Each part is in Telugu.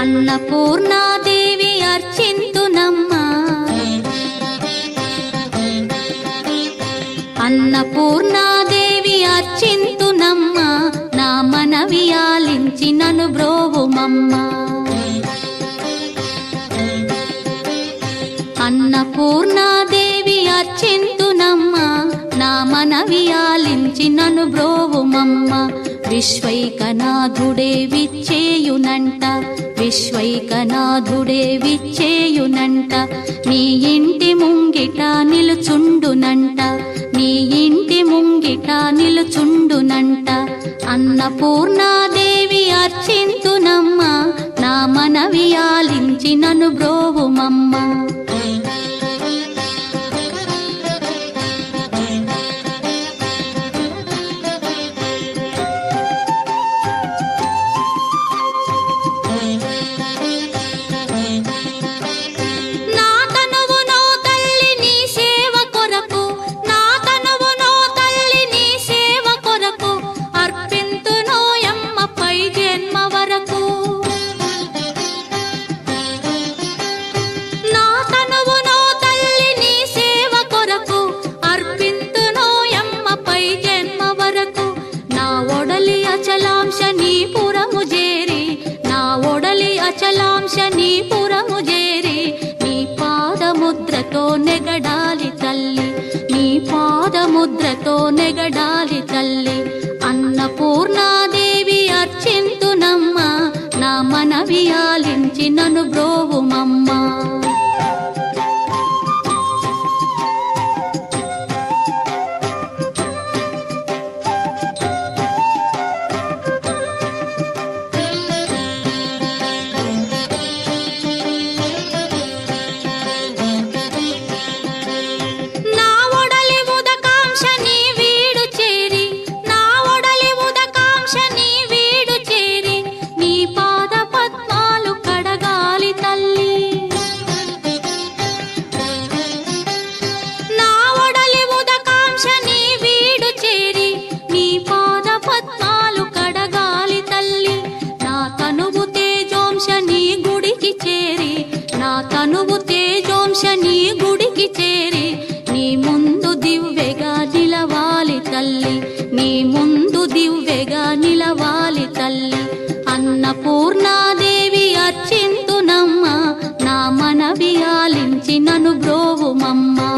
అన్నపూర్ణాదేవి అర్చింతునమ్మా, అన్నపూర్ణాదేవి అర్చింతునమ్మా, నా మనవి ఆలించి నన్ను బ్రోవుమమ్మా. అన్నపూర్ణాదేవి అర్చింతునమ్మా, నా మనవి ఆలించి నన్ను బ్రోవుమమ్మా. విశ్వైకనాథుడే విచ్చేయునంట, విశ్వైకనాథుడే విచ్చేయునంట, నీ ఇంటి ముంగిట నిలుచుండునంట, నీ ఇంటి ముంగిట నిలుచుండునంట. అన్నపూర్ణాదేవి అర్చింతునమ్మా, నా మనవి ఆలించి నన్ను బ్రోవుమమ్మా. అచలాంశనీపురము చేరి నీ పాదముద్రతో నెగడాలి తల్లి, నీ పాదముద్రతో నెగడాలి తల్లి. అన్నపూర్ణాదేవి అర్చింతునమ్మా, నా మనవి ఆలించి నన్ను బ్రోవుమమ్మా. తనువు తేజోంశని గుడికి చేరి నీ ముందు దివ్వెగా నిలవాలి తల్లి, నీ ముందు దివ్వెగా నిలవాలి తల్లి. అన్నపూర్ణాదేవి అర్చింతునమ్మా, నా మనవి ఆలించి నన్ను బ్రోవుమమ్మా.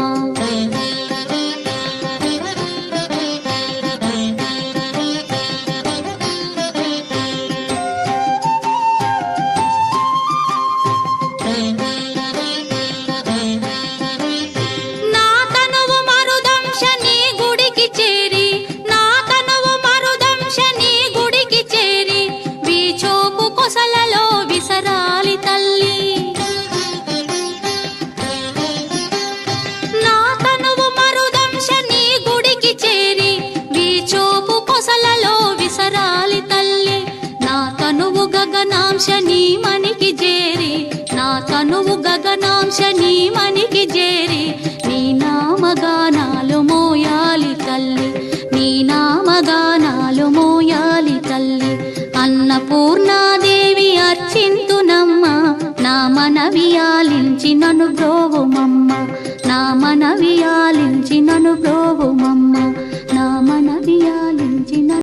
గగనాంశని మనికి చేరి, నా తనువు గగనాంశని మనికి చేరి నీ నామగానాలు మోయాలి తల్లి, నీ నామగానాలు మోయాలి తల్లి. అన్నపూర్ణాదేవి అర్చింతునమ్మా, నా మనవి ఆలించి నన్ను బ్రోవుమమ్మా, నా మనవి